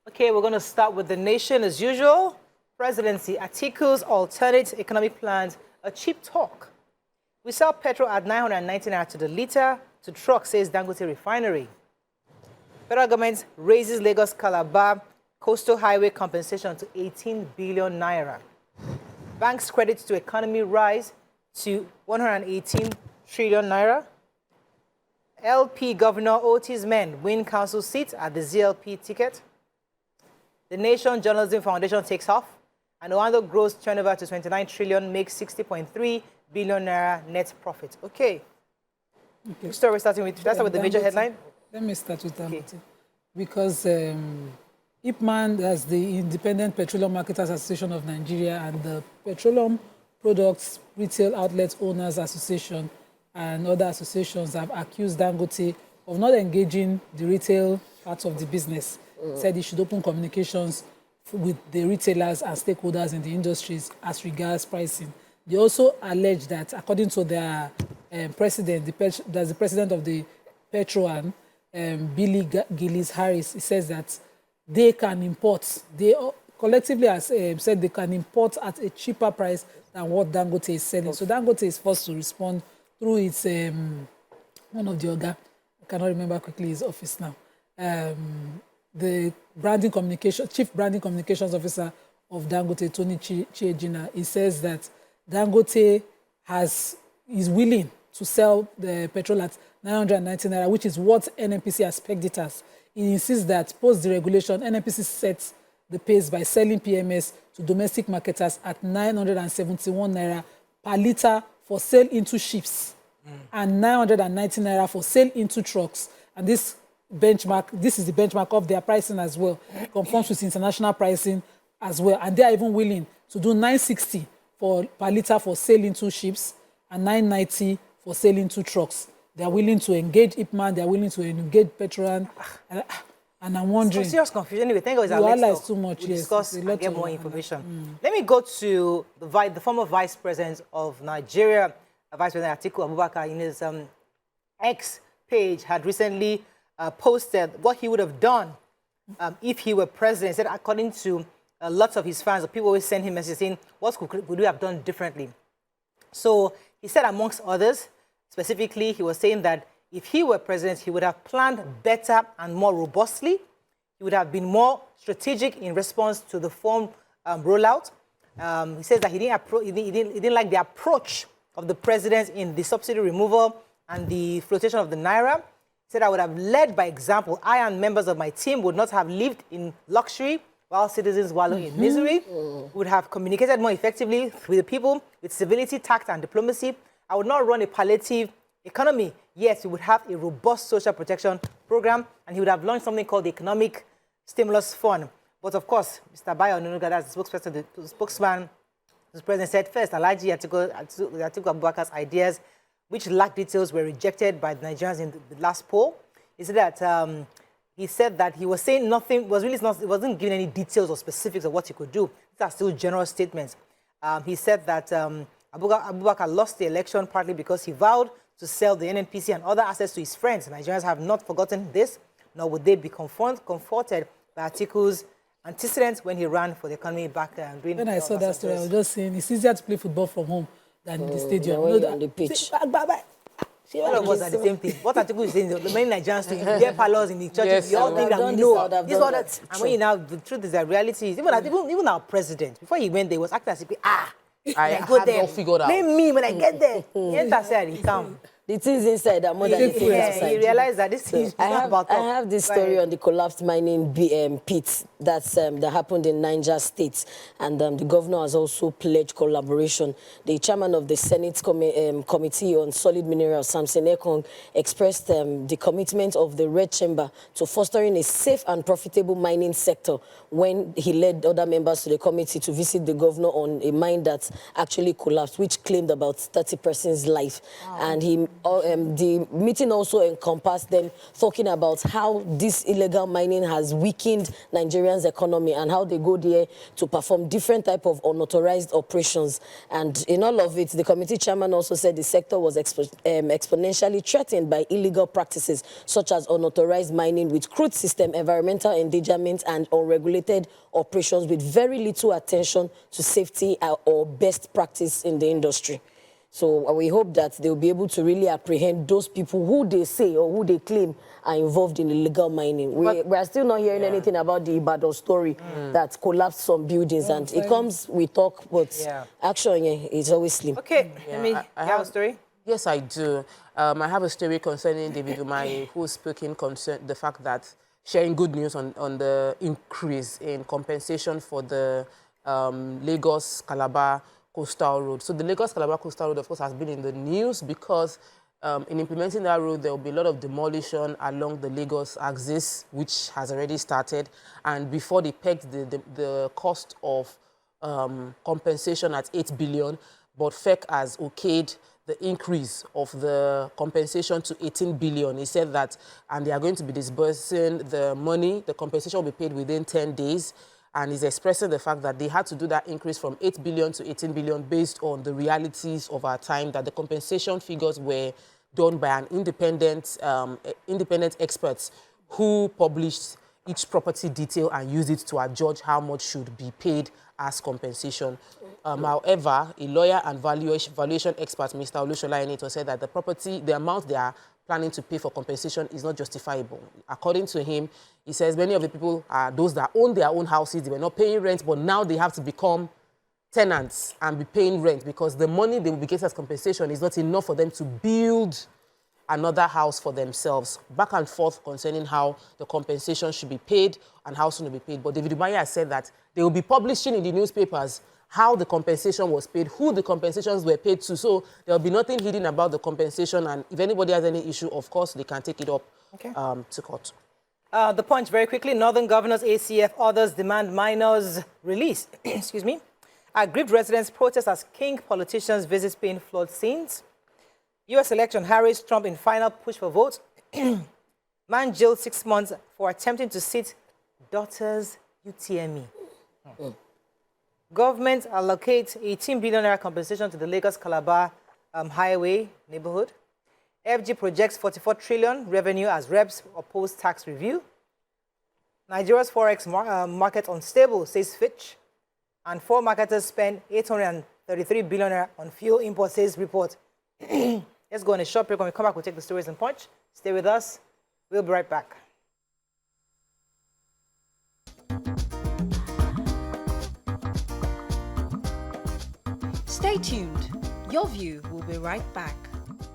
Okay, we're going to start with the nation as usual. Presidency, Atiku's alternate economic plans, a cheap talk. We sell petrol at 990 naira to the litre to truck, says Dangote Refinery. Federal government raises Lagos Calabar coastal highway compensation to 18 billion naira. Banks' credit to economy rise to 118 trillion naira. LP Governor Oti's men win council seat at the ZLP ticket. The Nation Journalism Foundation takes off, and Owando grows turnover to 29 trillion, makes 60.3 billion naira net profit. Okay. Which story we're starting with? Should I start with the major headline? Let me start with Dangote. Okay. Because IPMAN, as the Independent Petroleum Marketers Association of Nigeria, and the Petroleum Products Retail Outlet Owners Association and other associations have accused Dangote of not engaging the retail part of the business. Said he should open communications with the retailers and stakeholders in the industries as regards pricing. They also allege that, according to their president, the president of the Petroan, Billy Gillis-Harris, he says that they can import. They collectively has said they can import at a cheaper price than what Dangote is selling. So Dangote is forced to respond through its one of the other, I cannot remember quickly his office now. The Chief Branding Communications Officer of Dangote, Tony Chiejina, he says that Dangote is willing to sell the petrol at 990 naira, which is what NNPC has pegged it as. He insists that post the regulation, NNPC sets the pace by selling PMS to domestic marketers at 971 naira per litre for sale into ships and 990 naira for sale into trucks. And this is the benchmark of their pricing as well. It conforms with international pricing as well. And they are even willing to do 960 per litre for sale into ships and 990 for sale into trucks. They are willing to engage IPMAN, they are willing to engage Petron. And I'm wondering... It's serious confusion. Anyway, thank God it's too much, we'll discuss and get more information. Let me go to the former Vice President of Nigeria, Vice President Atiku Abubakar, in his X page, had recently posted what he would have done if he were president. He said, according to lots of his fans, people always send him messages saying, what could we have done differently? So he said, amongst others, specifically, he was saying that if he were president, he would have planned better and more robustly. He would have been more strategic in response to the form rollout. He says that he didn't like the approach of the president in the subsidy removal and the flotation of the naira. He said, I would have led by example. I and members of my team would not have lived in luxury while citizens wallow in misery. We would have communicated more effectively with the people with civility, tact, and diplomacy. I would not run a palliative economy. Yes, we would have a robust social protection program, and he would have launched something called the Economic Stimulus Fund. But of course, Mr. Bayo Onunuga, that's the spokesman, the president said first, Alhaji Atiku Abubakar's ideas, which lacked details, were rejected by the Nigerians in the last poll. He said that he was saying nothing, he wasn't giving any details or specifics of what he could do. These are still general statements. He said that Abubakar lost the election partly because he vowed to sell the NNPC and other assets to his friends. Nigerians have not forgotten this, nor would they be comforted by Atiku's antecedents when he ran for the economy back and doing. When I saw that story, I was just saying it's easier to play football from home than in the stadium. On the pitch. All of us are the same thing. What Atiku is saying, the many Nigerians do, their parlors in the churches, we all think that we know. And when the truth is that reality is, even our president, before he went there, was acting as if, I go there. Blame me when I get there. He entered, said he come. The things inside are more than the things outside. He realized that this is not about I have this story on the collapsed mining pit that happened in Niger State, and the governor has also pledged collaboration. The chairman of the Senate Committee on Solid Minerals, Samson Ekong, expressed the commitment of the Red Chamber to fostering a safe and profitable mining sector when he led other members to the committee to visit the governor on a mine that actually collapsed, which claimed about 30 persons' life. Wow. And he the meeting also encompassed them talking about how this illegal mining has weakened Nigerians' economy and how they go there to perform different type of unauthorized operations. And in all of it, the committee chairman also said the sector was exponentially threatened by illegal practices such as unauthorized mining with crude system, environmental endangerment, and unregulated operations with very little attention to safety or best practice in the industry. So we hope that they'll be able to really apprehend those people who they say or who they claim are involved in illegal mining. We are still not hearing anything about the Ibadan story that collapsed some buildings, and it comes, we talk, but action is always slim. Okay, I have a story. Yes, I do. I have a story concerning David Umahi, who spoke in concern the fact that sharing good news on the increase in compensation for the Lagos-Calabar Coastal Road. So the Lagos-Calabar Coastal Road, of course, has been in the news because in implementing that road, there will be a lot of demolition along the Lagos axis, which has already started. And before they pegged the cost of compensation at 8 billion, but FEC has okayed the increase of the compensation to 18 billion. He said that, and they are going to be disbursing the money, the compensation will be paid within 10 days. And he's expressing the fact that they had to do that increase from 8 billion to 18 billion based on the realities of our time, that the compensation figures were done by an independent experts who published each property detail and used it to adjudge how much should be paid as compensation. However, a lawyer and valuation expert, Mr. Olushola Enito, said that the amount they are planning to pay for compensation is not justifiable. According to him, he says many of the people are those that own their own houses. They were not paying rent, but now they have to become tenants and be paying rent because the money they will be getting as compensation is not enough for them to build another house for themselves. Back and forth concerning how the compensation should be paid and how soon it will be paid. But David Umahi has said that they will be publishing in the newspapers how the compensation was paid, who the compensations were paid to. So there will be nothing hidden about the compensation. And if anybody has any issue, of course, they can take it up to court. The Punch, very quickly. Northern Governors, ACF, others demand minors release. Excuse me. Aggrieved residents protest as king politicians visit Spain flood scenes. U.S. election, Harris, Trump in final push for vote. Man jailed 6 months for attempting to sit daughter's UTME. Government allocates 18 billion naira compensation to the Lagos-Calabar highway neighborhood. FG projects 44 trillion revenue as reps oppose tax review. Nigeria's forex market unstable, says Fitch. And 4 marketers spend 833 billion naira on fuel import, says report. Let's go on a short break. When we come back, we'll take the stories in Punch. Stay with us. We'll be right back. Stay tuned. Your View will be right back.